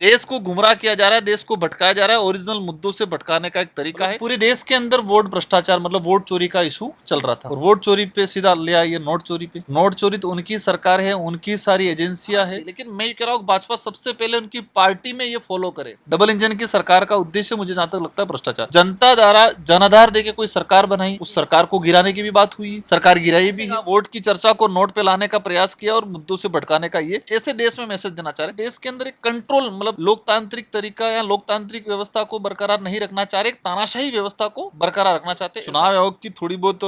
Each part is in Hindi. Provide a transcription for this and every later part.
देश को गुमराह किया जा रहा है, देश को भटकाया जा रहा है, ओरिजिनल मुद्दों से भटकाने का एक तरीका है। पूरे देश के अंदर वोट भ्रष्टाचार मतलब वोट चोरी का इशू चल रहा था और वोट चोरी पे सीधा ले आइए नोट चोरी पे। नोट चोरी तो उनकी सरकार है, उनकी सारी एजेंसियां है, लेकिन मैं ये कह रहा हूँ भाजपा सबसे पहले उनकी पार्टी में ये फॉलो करे। डबल इंजन की सरकार का उद्देश्य मुझे जहां तक लगता है भ्रष्टाचार। जनता द्वारा जनाधार देके कोई सरकार बनाई, उस सरकार को गिराने की भी बात हुई, सरकार गिराई भी है। वोट की चर्चा को नोट पे लाने का प्रयास किया और मुद्दों से भटकाने का ये ऐसे देश में मैसेज देना चाह रहे। देश के अंदर एक कंट्रोल मतलब लोकतांत्रिक तरीका या लोकतांत्रिक व्यवस्था को बरकरार नहीं रखना चाह रहे, एक तानाशाही व्यवस्था को बरकरार रखना चाहते। चुनाव आयोग की थोड़ी बहुत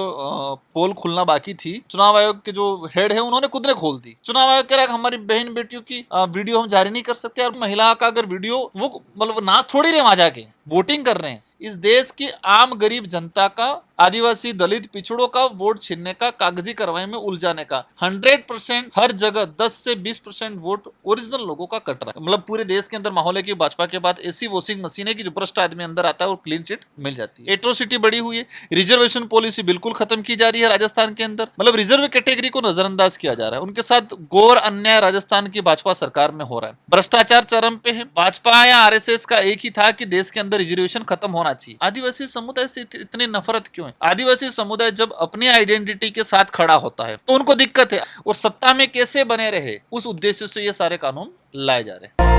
पोल खुलना बाकी थी। चुनाव आयोग के जो हेड है उन्होंने खुद ने खोल दी। चुनाव आयोग कह रहा है हमारी बहन बेटियों की वीडियो हम जारी नहीं कर सकते, और महिला का अगर वीडियो वो मतलब नाच थोड़ी रहे वहां जाके वोटिंग कर रहे हैं। इस देश की आम गरीब जनता का, आदिवासी दलित पिछड़ों का वोट छीनने का, कागजी कार्रवाई में उलझाने का 100% हर जगह 10 से 20% वोट ओरिजिनल लोगों का कट रहा है। मतलब पूरे देश के अंदर माहौल है कि भाजपा के बाद ऐसी वॉशिंग मशीन है कि जो भ्रष्ट आदमी अंदर आता है और क्लीन चिट मिल जाती है। एट्रोसिटी बढ़ी हुई है। रिजर्वेशन पॉलिसी बिल्कुल खत्म की जा रही है राजस्थान के अंदर। मतलब रिजर्व कैटेगरी को नजरअंदाज किया जा रहा है। उनके साथ घोर अन्याय राजस्थान की भाजपा सरकार में हो रहा है। भ्रष्टाचार चरम पे है। भाजपा या आरएसएस का एक ही था कि देश के अंदर रिजर्वेशन खत्म होना चाहिए। आदिवासी समुदाय से इतनी नफरत क्यों है? आदिवासी समुदाय जब अपनी आइडेंटिटी के साथ खड़ा होता है तो उनको दिक्कत है, और सत्ता में कैसे बने रहे उस उद्देश्य से ये सारे कानून लाए जा रहे हैं।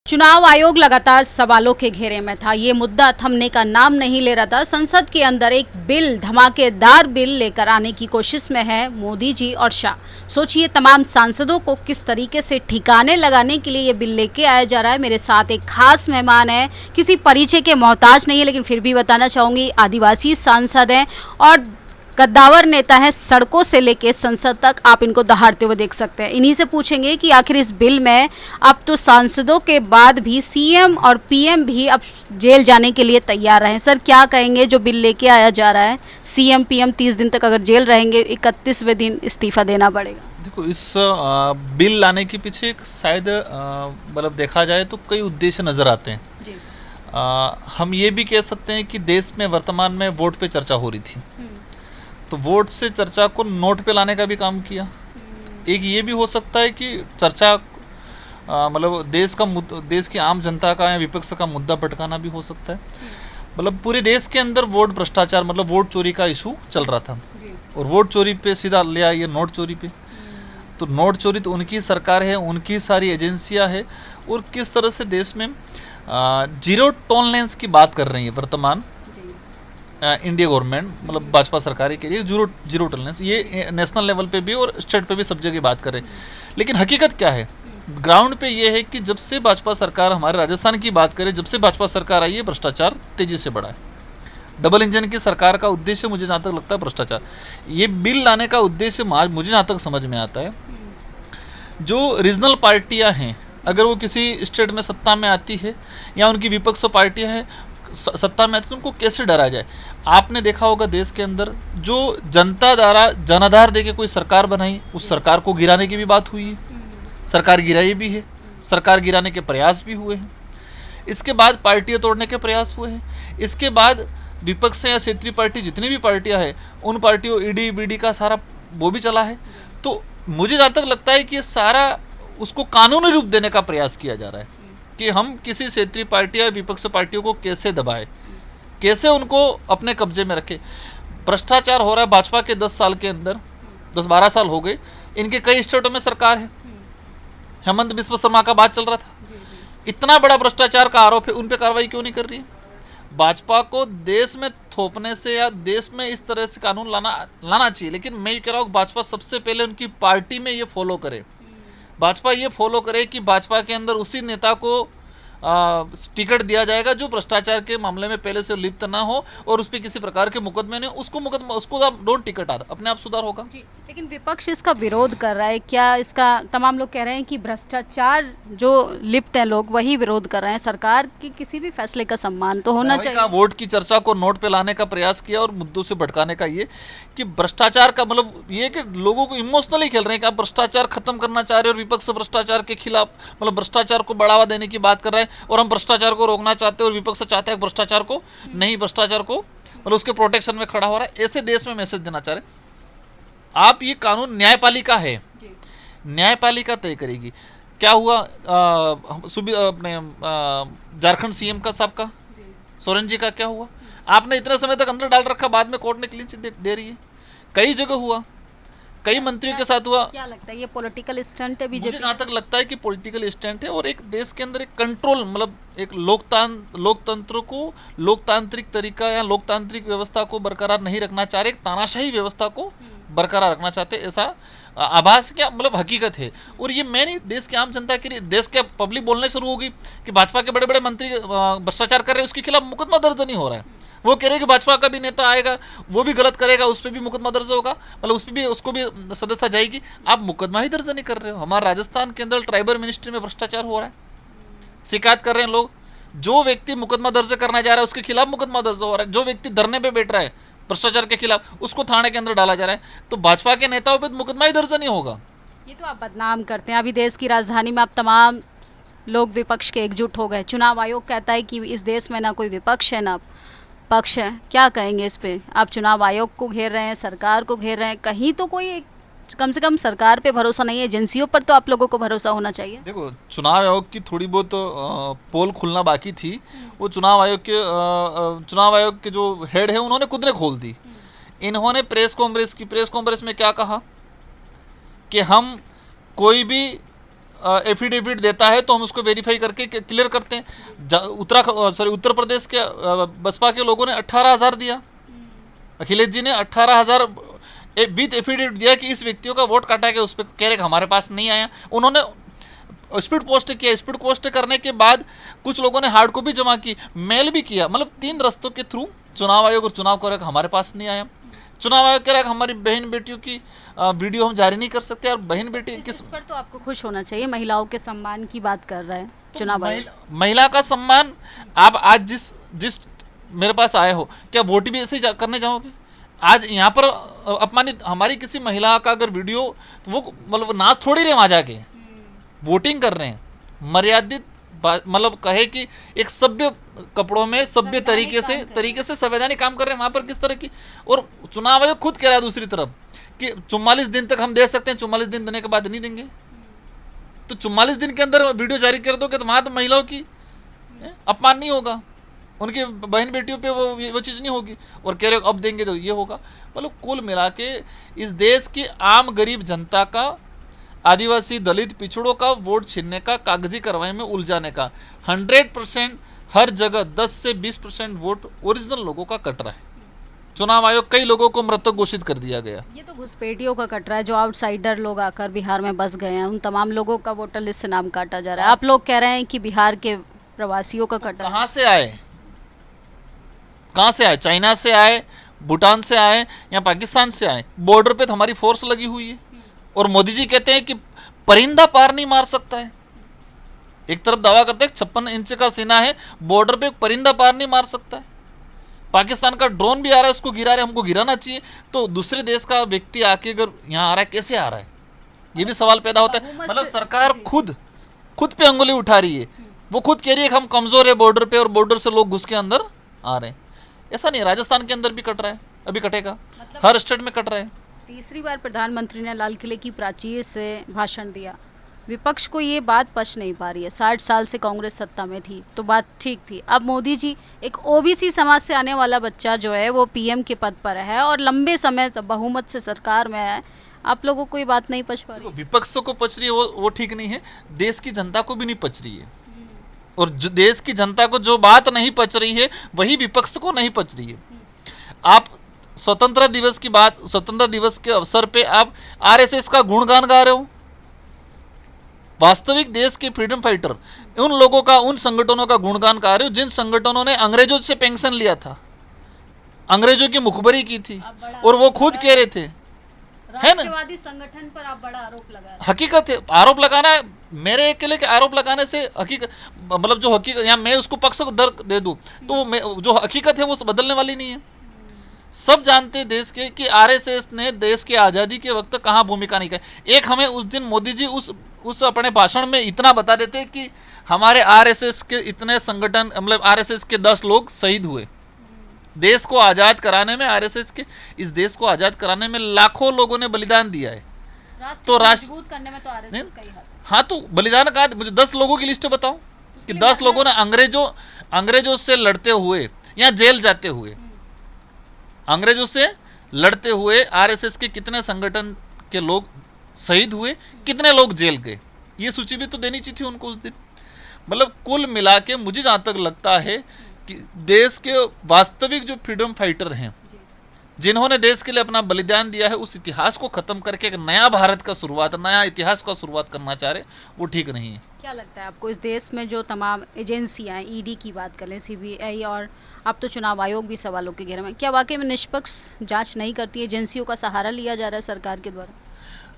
चुनाव आयोग लगातार सवालों के घेरे में था। ये मुद्दा थमने का नाम नहीं ले रहा था। संसद के अंदर एक बिल, धमाकेदार बिल लेकर आने की कोशिश में है मोदी जी और शाह। सोचिए तमाम सांसदों को किस तरीके से ठिकाने लगाने के लिए ये बिल लेके आया जा रहा है। मेरे साथ एक खास मेहमान है, किसी परिचय के मोहताज नहीं है, लेकिन फिर भी बताना चाहूँगी आदिवासी सांसद हैं और कद्दावर नेता है। सड़कों से लेके संसद तक आप इनको दहाड़ते हुए देख सकते हैं। इन्हीं से पूछेंगे कि आखिर इस बिल में अब तो सांसदों के बाद भी सीएम और पीएम भी अब जेल जाने के लिए तैयार हैं। सर क्या कहेंगे जो बिल लेके आया जा रहा है? सीएम पीएम 30 दिन तक अगर जेल रहेंगे, 31वें दिन इस्तीफा देना पड़ेगा। देखो, इस बिल लाने के पीछे एक शायद मतलब देखा जाए तो कई उद्देश्य नजर आते हैं जी। हम ये भी कह सकते हैं कि देश में वर्तमान में वोट पे चर्चा हो रही थी, तो वोट से चर्चा को नोट पे लाने का भी काम किया। एक ये भी हो सकता है कि चर्चा मतलब देश की आम जनता का या विपक्ष का मुद्दा भटकाना भी हो सकता है। मतलब पूरे देश के अंदर वोट भ्रष्टाचार मतलब वोट चोरी का इशू चल रहा था, और वोट चोरी पे सीधा ले आइए नोट चोरी पे। तो नोट चोरी तो उनकी सरकार है, उनकी सारी एजेंसियां है, और किस तरह से देश में जीरो टॉलरेंस की बात कर रही है वर्तमान इंडिया गवर्नमेंट, मतलब भाजपा सरकार के लिए जीरो टॉलरेंस, ये नेशनल लेवल पे भी और स्टेट पे भी सब जगह बात कर रहे हैं। लेकिन हकीकत क्या है ग्राउंड पे ये है कि जब से भाजपा सरकार, हमारे राजस्थान की बात करें, जब से भाजपा सरकार आई है भ्रष्टाचार तेजी से बढ़ा है। डबल इंजन की सरकार का उद्देश्य मुझे जहाँ तक लगता है भ्रष्टाचार। ये बिल लाने का उद्देश्य मुझे जहाँ तक समझ में आता है, जो रीजनल पार्टियाँ हैं अगर वो किसी स्टेट में सत्ता में आती है या उनकी विपक्ष पार्टियाँ हैं सत्ता में आती, तो उनको कैसे डरा जाए। आपने देखा होगा देश के अंदर जो जनता द्वारा जनाधार देके कोई सरकार बनाई, उस सरकार को गिराने की भी बात हुई है, सरकार गिराई भी है, सरकार गिराने के प्रयास भी हुए हैं। इसके बाद पार्टियां तोड़ने के प्रयास हुए हैं। इसके बाद विपक्ष या क्षेत्रीय पार्टी जितनी भी पार्टियां हैं उन पार्टियों ईडी बीडी का सारा वो भी चला है। तो मुझे जहाँ तक लगता है कि ये सारा उसको कानूनी रूप देने का प्रयास किया जा रहा है कि हम किसी क्षेत्रीय पार्टी या विपक्ष पार्टियों को कैसे दबाएं, कैसे उनको अपने कब्जे में रखें। भ्रष्टाचार हो रहा है भाजपा के 10 साल के अंदर, 10-12 साल हो गए, इनके कई स्टेटों में सरकार है। हेमंत बिस्वा शर्मा का बात चल रहा था, इतना बड़ा भ्रष्टाचार का आरोप है, उन पे कार्रवाई क्यों नहीं कर रही है? भाजपा को देश में थोपने से या देश में इस तरह से कानून लाना चाहिए। लेकिन मैं ये कह रहा हूँ भाजपा सबसे पहले उनकी पार्टी में ये फॉलो करे। भाजपा ये फॉलो करे कि भाजपा के अंदर उसी नेता को टिकट दिया जाएगा जो भ्रष्टाचार के मामले में पहले से लिप्त ना हो और उस पर किसी प्रकार के मुकदमे नहीं, उसको डोंट टिकट आ, अपने आप सुधार होगा जी। लेकिन विपक्ष इसका विरोध कर रहा है। क्या इसका तमाम लोग कह रहे हैं कि भ्रष्टाचार जो लिप्त हैं लोग वही विरोध कर रहे हैं। सरकार की किसी भी फैसले का सम्मान तो होना चाहिए। वोट की चर्चा को नोट पे लाने का प्रयास किया और मुद्दों से भटकाने का ये कि भ्रष्टाचार का मतलब ये कि लोगों को इमोशनली खेल रहे हैं कि आप भ्रष्टाचार खत्म करना चाह रहे हो और विपक्ष भ्रष्टाचार के खिलाफ मतलब भ्रष्टाचार को बढ़ावा देने की बात कर रहा है, और हम भ्रष्टाचार को रोकना चाहते हैं और विपक्ष चाहते हैं भ्रष्टाचार को नहीं, भ्रष्टाचार को मतलब उसके प्रोटेक्शन में खड़ा हो रहा है। ऐसे देश में मैसेज देना चाह रहे। आप ये कानून न्यायपालिका है, न्यायपालिका तय करेगी। क्या हुआ अपने झारखंड सीएम का साहब का, सोरेन जी का क्या हुआ? आपने इतने समय तक अंदर डाल रखा, बाद में कोर्ट ने क्लीन चिट दे रही है। कई जगह हुआ, कई मंत्रियों के साथ हुआ। क्या लगता है ये पॉलिटिकल स्टंट है मुझे बीजेपी? जहाँ तक लगता है कि पॉलिटिकल स्टंट है, और एक देश के अंदर एक कंट्रोल, मतलब एक लोकतंत्र को लोकतांत्रिक तरीका या लोकतांत्रिक व्यवस्था को बरकरार नहीं रखना चाह रहे, एक तानाशाही व्यवस्था को बरकरार रखना चाहते, ऐसा आभास क्या मतलब हकीकत है। और ये मैं नहीं, देश की आम जनता के लिए, देश के पब्लिक बोलने शुरू होगी कि भाजपा के बड़े बड़े मंत्री भ्रष्टाचार कर रहे हैं, उसके खिलाफ मुकदमा दर्ज नहीं हो रहा है। वो कह रहे हैं कि भाजपा का भी नेता आएगा, वो भी गलत करेगा, उस पर भी मुकदमा दर्ज होगा, मतलब उस पर भी, उसको भी सदस्यता जाएगी। आप मुकदमा ही दर्ज नहीं कर रहे हो। हमारे राजस्थान के अंदर ट्राइबल मिनिस्ट्री में भ्रष्टाचार हो रहा है, शिकायत कर रहे हैं लोग। जो व्यक्ति मुकदमा दर्ज करना जा रहा है उसके खिलाफ मुकदमा दर्ज हो रहा है। जो व्यक्ति धरने पे बैठ रहा है भ्रष्टाचार के खिलाफ, उसको थाने के अंदर डाला जा रहा है। तो भाजपा के नेताओं पे मुकदमा ही दर्ज नहीं होगा। ये तो आप बदनाम करते हैं। अभी देश की राजधानी में आप तमाम लोग विपक्ष के एकजुट हो गए। चुनाव आयोग कहता है कि इस देश में ना कोई विपक्ष है ना पक्ष है। क्या कहेंगे इस पे? आप चुनाव आयोग को घेर रहे हैं, सरकार को घेर रहे हैं, कहीं तो कोई कम से कम सरकार पे भरोसा नहीं है, एजेंसियों पर तो आप लोगों को भरोसा होना चाहिए। देखो, चुनाव आयोग की थोड़ी बहुत पोल खुलना बाकी थी, वो चुनाव आयोग के जो हेड है उन्होंने खुद ने खोल दी। इन्होंने प्रेस कॉन्फ्रेंस में क्या कहा कि हम कोई भी एफिडेविट देता है तो हम उसको वेरीफाई करके क्लियर करते हैं। उत्तर प्रदेश के बसपा के लोगों ने 18,000 दिया, अखिलेश जी ने 18,000 विद एफिडेविट दिया कि इस व्यक्तियों का वोट काटा गया, उस पर कह रहे हमारे पास नहीं आया। उन्होंने स्पीड पोस्ट किया, स्पीड पोस्ट करने के बाद कुछ लोगों ने हार्ड कॉपी जमा की, मेल भी किया, मतलब 3 रस्तों के थ्रू चुनाव आयोग और चुनाव को हमारे पास नहीं आया। चुनाव आयोग कह रहा है हमारी बहन बेटियों की वीडियो हम जारी नहीं कर सकते। और बहन बेटी किस पर तो आपको खुश होना चाहिए, महिलाओं के सम्मान की बात कर रहा है चुनाव आयोग। महिला का सम्मान, आप आज जिस मेरे पास आए हो, क्या वोट भी ऐसे ही करने जाओगे? आज यहाँ पर अपमानित हमारी किसी महिला का अगर वीडियो, तो वो मतलब नाच थोड़ी रहे, वहाँ जाके वोटिंग कर रहे हैं, मर्यादित मतलब कहे कि एक सभ्य कपड़ों में सभ्य तरीके से संवैधानिक काम कर रहे हैं वहां पर किस तरह की। और चुनाव आयोग खुद कह रहा है दूसरी तरफ कि 44 दिन तक हम दे सकते हैं, 44 दिन देने के बाद नहीं देंगे। तो 44 दिन के अंदर वीडियो जारी कर दोगे तो वहां तो महिलाओं की अपमान नहीं होगा, उनकी बहन बेटियों पे वो चीज़ नहीं होगी। और कह रहे हो अब देंगे तो ये होगा। मतलब कुल मिला के इस देश की आम गरीब जनता का, आदिवासी दलित पिछड़ों का वोट छीनने का, कागजी कार्रवाई में उलझाने का 100% हर जगह 10 से 20% वोट ओरिजिनल लोगों का कट रहा है। चुनाव आयोग कई लोगों को मृतक घोषित कर दिया गया। ये तो घुसपैठियों का कट रहा है, जो आउटसाइडर लोग आकर बिहार में बस गए हैं, उन तमाम लोगों का वोटर लिस्ट से नाम काटा जा रहा है। आप लोग कह रहे हैं कि बिहार के प्रवासियों का कट रहा है। कहाँ से आए? चाइना से आए, भूटान से आए या पाकिस्तान से आए? बॉर्डर पे तो हमारी फोर्स लगी हुई है। और मोदी जी कहते हैं कि परिंदा पार नहीं मार सकता है। एक तरफ दावा करते हैं 56 इंच का सीना है, बॉर्डर पे परिंदा पार नहीं मार सकता है। पाकिस्तान का ड्रोन भी आ रहा है, उसको गिरा रहे, हमको गिराना चाहिए। तो दूसरे देश का व्यक्ति आके अगर यहाँ आ रहा है, कैसे आ रहा है? ये भी सवाल पैदा होता है। मतलब सरकार खुद पे अंगुली उठा रही है। वो खुद कह रही है कि हम कमजोर है बॉर्डर पे, और बॉर्डर से लोग घुस के अंदर आ रहे हैं। ऐसा नहीं है, राजस्थान के अंदर भी कट रहा है, अभी कटेगा, हर स्टेट में कट रहा है। तीसरी बार प्रधानमंत्री ने लाल किले की प्राचीर से भाषण दिया। विपक्ष को ये बात पच नहीं पा रही है। 60 साल से कांग्रेस सत्ता में थी तो बात ठीक थी। अब मोदी जी, एक ओबीसी समाज से आने वाला बच्चा जो है वो पीएम के पद पर है और लंबे समय से बहुमत से सरकार में है, आप लोगों को ये बात नहीं पच पा रही? विपक्ष को पच रही है वो ठीक नहीं है, देश की जनता को भी नहीं पच रही है। और जो देश की जनता को जो बात नहीं पच रही है वही विपक्ष को नहीं पच रही है। आप स्वतंत्रता दिवस के अवसर पे आप आरएसएस का गुणगान गा रहे हो। वास्तविक देश के फ्रीडम फाइटर, उन लोगों का, उन संगठनों का गुणगान गा रहे हो जिन संगठनों ने अंग्रेजों से पेंशन लिया था, अंग्रेजों की मुखबरी की थी, और वो खुद कह रहे थे, है ना? राष्ट्रवादी संगठन पर आप बड़ा आरोप लगा रहे हैं। हकीकत है, आरोप लगाना है मेरे अकेले के आरोप लगाने से हकीकत, मतलब जो हकीकत, या मैं उसको पक्ष को दर्द दे दूं तो जो हकीकत है वो बदलने वाली नहीं है। सब जानते हैं देश के कि आरएसएस ने देश की आज़ादी के वक्त कहाँ भूमिका निभाई। एक हमें उस दिन मोदी जी उस अपने भाषण में इतना बता देते कि हमारे आरएसएस के इतने संगठन, मतलब आरएसएस के 10 लोग शहीद हुए। देश को आज़ाद कराने में, आरएसएस के इस देश को आज़ाद कराने में लाखों लोगों ने बलिदान दिया है। तो राष्ट्र मजबूत करने में तो आरएसएस का ही हाथ है। हाँ, तो बलिदान का मुझे 10 लोगों की लिस्ट बताओ कि 10 लोगों ने अंग्रेजों से लड़ते हुए या जेल जाते हुए, अंग्रेजों से लड़ते हुए आरएसएस के कितने संगठन के लोग शहीद हुए, कितने लोग जेल गए, ये सूची भी तो देनी चाहिए थी उनको उस दिन। मतलब कुल मिला के मुझे जहाँ तक लगता है कि देश के वास्तविक जो फ्रीडम फाइटर हैं, जिन्होंने देश के लिए अपना बलिदान दिया है, उस इतिहास को खत्म करके एक नया भारत का शुरुआत, नया इतिहास का शुरुआत करना चाह रहे, वो ठीक नहीं है। क्या लगता है आपको इस देश में जो तमाम एजेंसियां, ईडी की बात कर लें, सीबीआई, और अब तो चुनाव आयोग भी सवालों के घेरे में, क्या वाकई में निष्पक्ष जांच नहीं करती, एजेंसियों का सहारा लिया जा रहा है सरकार के द्वारा?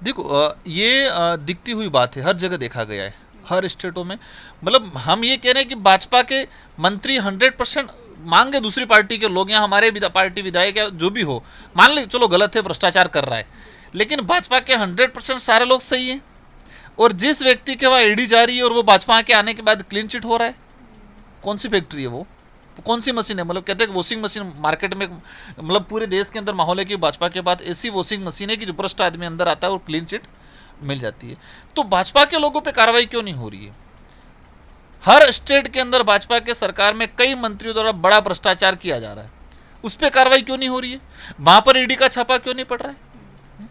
देखो, ये दिखती हुई बात है, हर जगह देखा गया है, हर स्टेटों में। मतलब हम ये कह रहे हैं कि भाजपा के मंत्री 100% मांगे दूसरी पार्टी के लोग या हमारे पार्टी विधायक या जो भी हो, मान ले चलो गलत है, भ्रष्टाचार कर रहा है, लेकिन भाजपा के 100% सारे लोग सही हैं। और जिस व्यक्ति के वहाँ ईडी जा रही है और वो भाजपा के आने के बाद क्लीन चिट हो रहा है, कौन सी फैक्ट्री है वो कौन सी मशीन है? मतलब कहते हैं वॉशिंग मशीन मार्केट में, मतलब पूरे देश के अंदर माहौल है कि भाजपा के बाद ऐसी वॉशिंग मशीन है कि जो भ्रष्ट आदमी अंदर आता है और क्लीन चिट मिल जाती है। तो भाजपा के लोगों पे कार्रवाई क्यों नहीं हो रही है? हर स्टेट के अंदर भाजपा के सरकार में कई मंत्रियों द्वारा बड़ा भ्रष्टाचार किया जा रहा है, उस पर कार्रवाई क्यों नहीं हो रही है? वहां पर ईडी का छापा क्यों नहीं पड़ रहा है?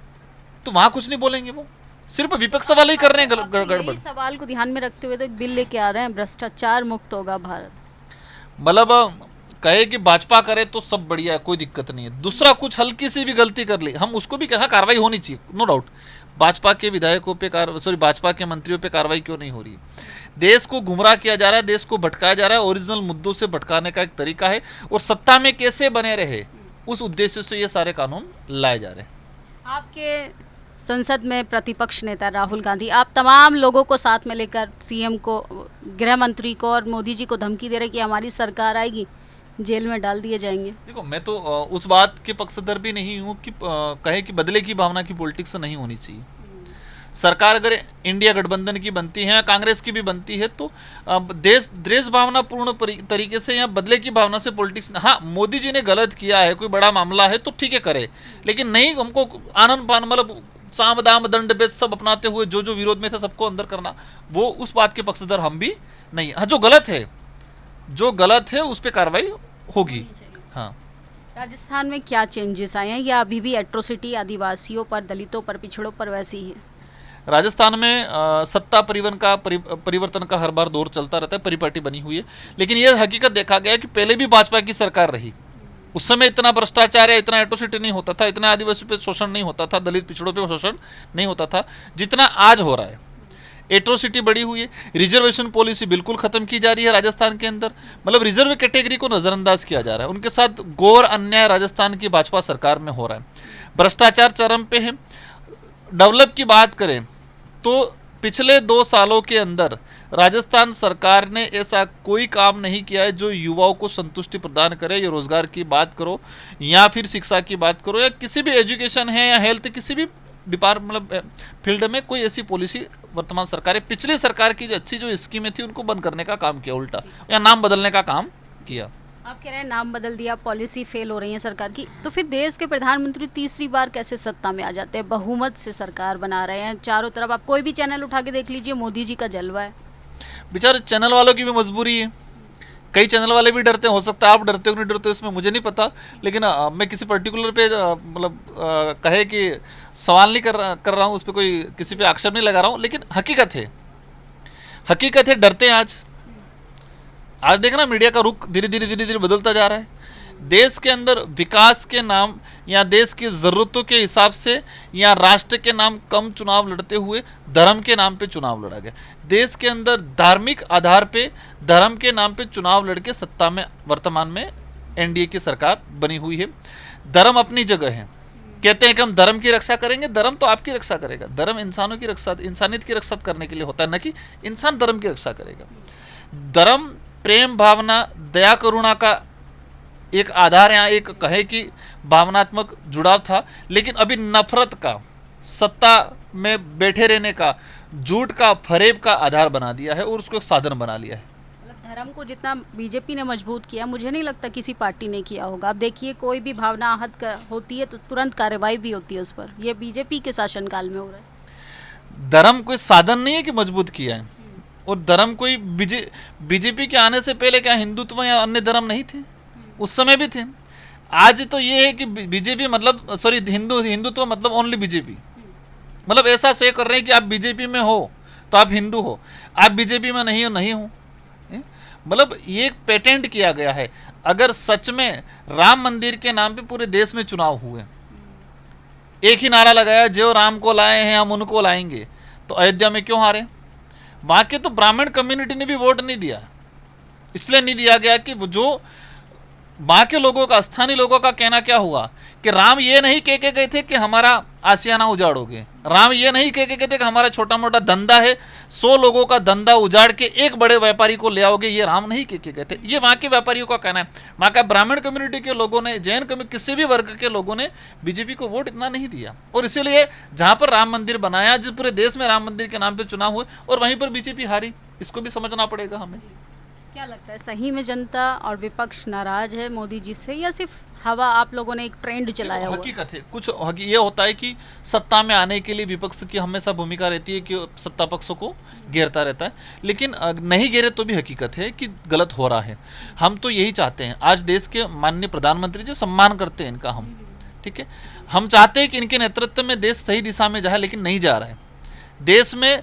तो वहां कुछ नहीं बोलेंगे, वो सिर्फ विपक्ष वाले ही कर रहे हैं गड़बड़। सवाल को ध्यान में रखते हुए तो एक बिल लेके आ रहे हैं, भ्रष्टाचार मुक्त होगा भारत। मतलब कहे कि भाजपा करे तो सब बढ़िया है, कोई दिक्कत नहीं है, दूसरा कुछ हल्की सी भी गलती कर ली, हम उसको भी कहा कार्रवाई होनी चाहिए, नो डाउट। भाजपा के विधायकों पे भाजपा के मंत्रियों पे कार्रवाई क्यों नहीं हो रही? देश को गुमराह किया जा रहा है, देश को भटकाया जा रहा है, ओरिजिनल मुद्दों से भटकाने का एक तरीका है, और सत्ता में कैसे बने रहे उस उद्देश्य से ये सारे कानून लाए जा रहे हैं। आपके संसद में प्रतिपक्ष नेता राहुल गांधी, आप तमाम लोगों को साथ में लेकर सीएम को, गृह मंत्री को और मोदी जी को धमकी दे रहे कि हमारी सरकार आएगी, जेल में डाल दिए जाएंगे। देखो, मैं तो उस बात के पक्षधर भी नहीं हूँ कि कहे कि बदले की भावना की पॉलिटिक्स नहीं होनी चाहिए। सरकार अगर इंडिया गठबंधन की बनती है या कांग्रेस की भी बनती है तो देश भावना पूर्ण तरीके से या बदले की भावना से पॉलिटिक्स। हाँ, मोदी जी ने गलत किया है, कोई बड़ा मामला है तो ठीक है करे, लेकिन नहीं हमको आनंद पान मतलब साम दाम दंड भेद सब अपनाते हुए जो विरोध में था सबको अंदर करना, वो उस बात के पक्षधर हम भी नहीं। हाँ, जो गलत है उस पर कार्रवाई होगी। हाँ, राजस्थान में क्या चेंजेस आए हैं, या अभी भी एट्रोसिटी आदिवासियों पर, दलितों पर, पिछड़ों पर वैसी ही है? राजस्थान में सत्ता परिवर्तन का हर बार दौर चलता रहता है, परिपाटी बनी हुई है, लेकिन यह हकीकत देखा गया कि पहले भी भाजपा की सरकार रही, उस समय इतना भ्रष्टाचार या इतना एट्रोसिटी नहीं होता था, इतना आदिवासियों पे शोषण नहीं होता था, दलित पिछड़ों पे शोषण नहीं होता था जितना आज हो रहा है। एट्रोसिटी बढ़ी हुई है, रिजर्वेशन पॉलिसी बिल्कुल खत्म की जा रही है राजस्थान के अंदर, मतलब रिजर्व कैटेगरी को नजरअंदाज किया जा रहा है, उनके साथ घोर अन्याय राजस्थान की भाजपा सरकार में हो रहा है, भ्रष्टाचार चरम पे है। डेवलप की बात करें तो पिछले 2 सालों के अंदर राजस्थान सरकार ने ऐसा कोई काम नहीं किया है जो युवाओं को संतुष्टि प्रदान करे, या रोजगार की बात करो या फिर शिक्षा की बात करो या किसी भी एजुकेशन है या हेल्थ, किसी भी मतलब फील्ड में कोई ऐसी पॉलिसी वर्तमान सरकार, पिछली सरकार की जो अच्छी जो स्कीमें थी उनको बंद करने का काम किया, उल्टा या नाम बदलने का काम किया। आप कह रहे हैं नाम बदल दिया, पॉलिसी फेल हो रही है सरकार की, तो फिर देश के प्रधानमंत्री तीसरी बार कैसे सत्ता में आ जाते हैं? बहुमत से सरकार बना रहे हैं, चारों तरफ आप कोई भी चैनल उठा के देख लीजिए, मोदी जी का जलवा है। बेचारे चैनल वालों की भी मजबूरी है, कई चैनल वाले भी डरते हैं, हो सकता है आप डरते हो नहीं डरते हो इसमें मुझे नहीं पता, लेकिन मैं किसी पर्टिकुलर पे मतलब कहे कि सवाल नहीं कर रहा हूँ, उस पर कोई किसी पे आक्षेप नहीं लगा रहा हूँ, लेकिन हकीकत है डरते हैं। आज देखना मीडिया का रुख धीरे धीरे बदलता जा रहा है। देश के अंदर विकास के नाम या देश की ज़रूरतों के हिसाब से या राष्ट्र के नाम कम चुनाव लड़ते हुए धर्म के नाम पे चुनाव लड़ा गया। देश के अंदर धार्मिक आधार पे धर्म के नाम पे चुनाव लड़के सत्ता में वर्तमान में एनडीए की सरकार बनी हुई है। धर्म अपनी जगह है, कहते हैं कि हम धर्म की रक्षा करेंगे, धर्म तो आपकी रक्षा करेगा, धर्म इंसानों की रक्षा, इंसानियत की रक्षा करने के लिए होता है, न कि इंसान धर्म की रक्षा करेगा। धर्म प्रेम भावना दया करुणा का एक आधार या एक कहे कि भावनात्मक जुड़ाव था, लेकिन अभी नफरत का, सत्ता में बैठे रहने का, झूठ का, फरेब का आधार बना दिया है और उसको एक साधन बना लिया है। मतलब धर्म को जितना बीजेपी ने मजबूत किया, मुझे नहीं लगता किसी पार्टी ने किया होगा। अब देखिए कोई भी भावना आहत होती है तो तुरंत कार्रवाई भी होती है उस पर, यह बीजेपी के शासनकाल में हो रहा है। धर्म कोई साधन नहीं है कि मजबूत किया है, और धर्म कोई बीजेपी के आने से पहले क्या हिंदुत्व या अन्य धर्म नहीं थे? उस समय भी थे। आज तो ये है कि बीजेपी मतलब सॉरी हिंदुत्व मतलब ओनली बीजेपी, मतलब ऐसा से कर रहे हैं कि आप बीजेपी में हो तो आप हिंदू हो, आप बीजेपी में नहीं हो नहीं हो। मतलब ये एक पेटेंट किया गया है। अगर सच में राम मंदिर के नाम पे पूरे देश में चुनाव हुए, एक ही नारा लगाया जो राम को लाए हैं हम उनको लाएंगे, तो अयोध्या में क्यों हारे? वहां के तो ब्राह्मण कम्युनिटी ने भी वोट नहीं दिया, इसलिए नहीं दिया गया कि जो वहां के लोगों का, स्थानीय लोगों का कहना क्या हुआ कि राम ये नहीं कह के गए थे कि हमारा आशियाना उजाड़ोगे, राम ये नहीं कह के गए थे कि हमारा छोटा मोटा धंधा है 100 लोगों का धंधा उजाड़ के एक बड़े व्यापारी को ले आओगे, ये राम नहीं कह के गए थे। ये वहां के व्यापारियों का कहना है। वहां का ब्राह्मण कम्युनिटी के लोगों ने, जैन कम्युनिटी, किसी भी वर्ग के लोगों ने बीजेपी को वोट इतना नहीं दिया, और इसीलिए जहां पर राम मंदिर बनाया, जिस पूरे देश में राम मंदिर के नाम पर चुनाव हुए और वहीं पर बीजेपी हारी, इसको भी समझना पड़ेगा हमें। क्या लगता है, सही में जनता और विपक्ष नाराज है मोदी जी से, या सिर्फ हवा आप लोगों ने एक ट्रेंड चलाया हुआ? हकीकत है, कुछ ये होता है कि सत्ता में आने के लिए विपक्ष की हमेशा भूमिका रहती है कि सत्ता पक्षों को घेरता रहता है, लेकिन नहीं घेरे तो भी हकीकत है कि गलत हो रहा है। हम तो यही चाहते हैं, आज देश के माननीय प्रधानमंत्री जी, सम्मान करते हैं इनका हम, ठीक है, हम चाहते हैं कि इनके नेतृत्व में देश सही दिशा में जाए, लेकिन नहीं जा रहा है। देश में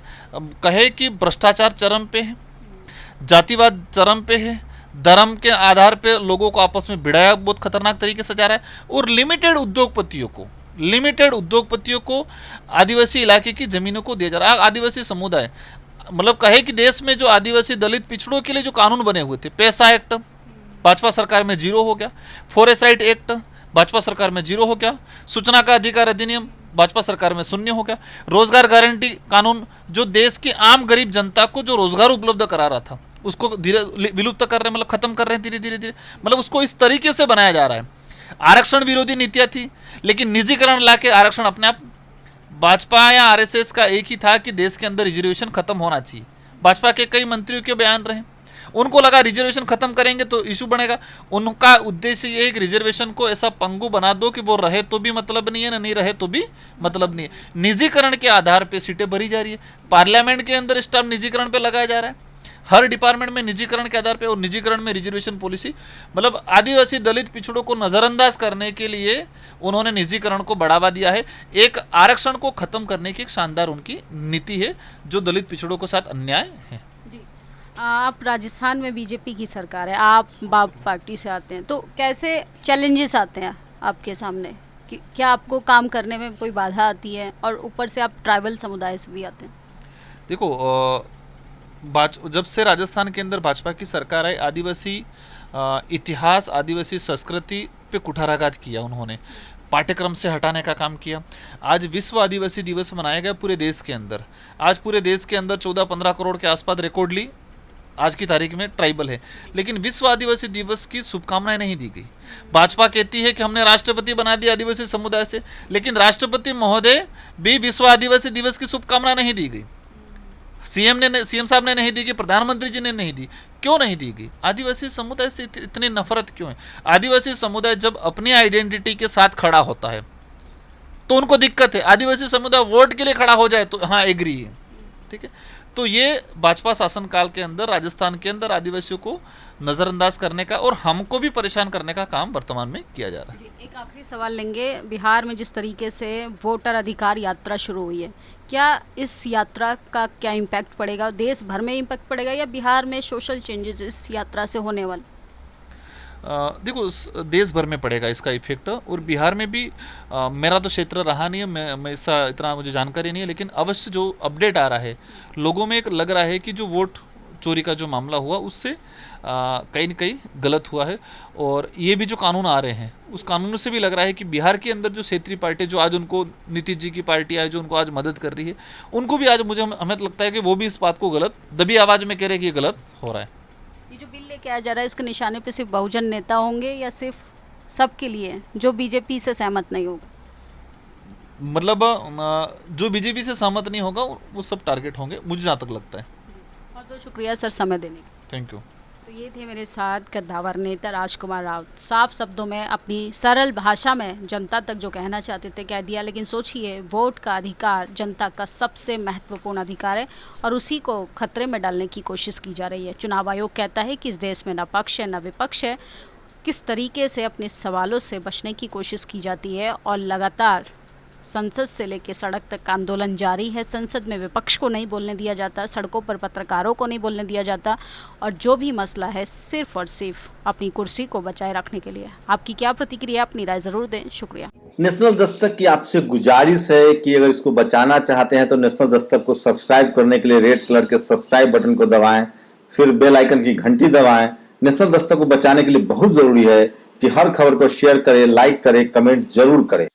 कहे कि भ्रष्टाचार चरम पे है, जातिवाद चरम पे है, धर्म के आधार पे लोगों को आपस में भिड़ाया बहुत खतरनाक तरीके से जा रहा है, और लिमिटेड उद्योगपतियों को आदिवासी इलाके की जमीनों को दिया जा रहा है। आदिवासी समुदाय मतलब कहे कि देश में जो आदिवासी दलित पिछड़ों के लिए जो कानून बने हुए थे, पैसा एक्ट भाजपा सरकार में 0 हो गया, फॉरेस्ट राइट एक्ट भाजपा सरकार में 0 हो गया, सूचना का अधिकार अधिनियम भाजपा सरकार में 0 हो गया, रोजगार गारंटी कानून जो देश की आम गरीब जनता को जो रोजगार उपलब्ध करा रहा था उसको धीरे विलुप्त कर रहे हैं, मतलब खत्म कर रहे हैं धीरे धीरे, मतलब उसको इस तरीके से बनाया जा रहा है। आरक्षण विरोधी नीतियां थी, लेकिन निजीकरण लाके आरक्षण अपने आप, भाजपा या आरएसएस का एक ही था कि देश के अंदर रिजर्वेशन खत्म होना चाहिए। भाजपा के कई मंत्रियों के बयान रहे, उनको लगा रिजर्वेशन खत्म करेंगे तो इशू बनेगा। उनका उद्देश्य ये है कि रिजर्वेशन को ऐसा पंगु बना दो कि वो रहे तो भी मतलब नहीं है, ना नहीं रहे तो भी मतलब नहीं है। निजीकरण के आधार पे सीटें भरी जा रही है, पार्लियामेंट के अंदर स्टाफ निजीकरण पे लगाया जा रहा है, हर डिपार्टमेंट में निजीकरण के आधार पे, और निजीकरण में रिजर्वेशन पॉलिसी, मतलब आदिवासी दलित पिछड़ों को नजरअंदाज करने के लिए उन्होंने निजीकरण को बढ़ावा दिया है। एक आरक्षण को खत्म करने की एक शानदार उनकी नीति है जो दलित पिछड़ों के साथ अन्याय है। जी, आप राजस्थान में बीजेपी की सरकार है, आप बाप पार्टी से आते हैं, तो कैसे चैलेंजेस आते हैं आपके सामने? कि क्या आपको काम करने में कोई बाधा आती है? और ऊपर से आप ट्राइबल समुदाय से भी आते हैं। देखो, जब से राजस्थान के अंदर भाजपा की सरकार आई, आदिवासी इतिहास, आदिवासी संस्कृति पे कुठाराघात किया उन्होंने, पाठ्यक्रम से हटाने का काम किया। आज विश्व आदिवासी दिवस मनाया गया पूरे देश के अंदर। आज पूरे देश के अंदर 14-15 करोड़ के आसपास रिकॉर्डली आज की तारीख में ट्राइबल है, लेकिन विश्व आदिवासी दिवस की शुभकामनाएं नहीं दी गई। भाजपा कहती है कि हमने राष्ट्रपति बना दिया आदिवासी समुदाय से, लेकिन राष्ट्रपति महोदय भी विश्व आदिवासी दिवस की शुभकामना नहीं दी गई। सीएम साहब ने नहीं दी गई, प्रधानमंत्री जी ने नहीं दी। क्यों नहीं दी गई? आदिवासी समुदाय से इतनी नफरत क्यों है? आदिवासी समुदाय जब अपनी आइडेंटिटी के साथ खड़ा होता है तो उनको दिक्कत है। आदिवासी समुदाय वोट के लिए खड़ा हो जाए तो हाँ एग्री है, ठीक है। तो ये भाजपा शासनकाल के अंदर राजस्थान के अंदर आदिवासियों को नजरअंदाज करने का और हमको भी परेशान करने का काम वर्तमान में किया जा रहा है। एक आखिरी सवाल लेंगे, बिहार में जिस तरीके से वोटर अधिकार यात्रा शुरू हुई है, क्या इस यात्रा का क्या इम्पैक्ट पड़ेगा? देश भर में इम्पैक्ट पड़ेगा या बिहार में सोशल चेंजेस इस यात्रा से होने वाले? देखो, देश भर में पड़ेगा इसका इफेक्ट, और बिहार में भी मेरा तो क्षेत्र रहा नहीं है, मैं इसका इतना मुझे जानकारी नहीं है, लेकिन अवश्य जो अपडेट आ रहा है लोगों में एक लग रहा है कि जो वोट चोरी का जो मामला हुआ उससे कहीं न कहीं गलत हुआ है। और ये भी जो कानून आ रहे हैं उस कानूनों से भी लग रहा है कि बिहार के अंदर जो क्षेत्रीय पार्टी जो आज उनको नीतीश जी की पार्टी है जो उनको आज मदद कर रही है, उनको भी आज हमें लगता है कि वो भी इस बात को गलत दबी आवाज़ में कह रहे हैं कि ये गलत हो रहा है। ये जो बिल लेके आया जा रहा है इसके निशाने पे सिर्फ बहुजन नेता होंगे या सिर्फ सबके लिए जो बीजेपी से सहमत नहीं होगा? मतलब जो बीजेपी से सहमत नहीं होगा वो सब टारगेट होंगे, मुझे जहाँ तक लगता है। बहुत बहुत शुक्रिया सर समय देने के लिए। Thank you. तो ये थे मेरे साथ कद्दावर नेता राजकुमार राउत। साफ शब्दों में अपनी सरल भाषा में जनता तक जो कहना चाहते थे कह दिया। लेकिन सोचिए, वोट का अधिकार जनता का सबसे महत्वपूर्ण अधिकार है और उसी को खतरे में डालने की कोशिश की जा रही है। चुनाव आयोग कहता है कि इस देश में न पक्ष है न विपक्ष है। किस तरीके से अपने सवालों से बचने की कोशिश की जाती है और लगातार संसद से लेकर सड़क तक आंदोलन जारी है। संसद में विपक्ष को नहीं बोलने दिया जाता, सड़कों पर पत्रकारों को नहीं बोलने दिया जाता और जो भी मसला है सिर्फ और सिर्फ अपनी कुर्सी को बचाए रखने के लिए। आपकी क्या प्रतिक्रिया, अपनी राय ज़रूर दें। शुक्रिया। नेशनल दस्तक की आपसे गुजारिश है कि अगर इसको बचाना चाहते हैं तो नेशनल दस्तक को सब्सक्राइब करने के लिए रेड कलर के सब्सक्राइब बटन को दबाएं, फिर बेल आइकन की घंटी दबाएं। नेशनल दस्तक को बचाने के लिए बहुत जरूरी है कि हर खबर को शेयर करें, लाइक करें, कमेंट जरूर करें।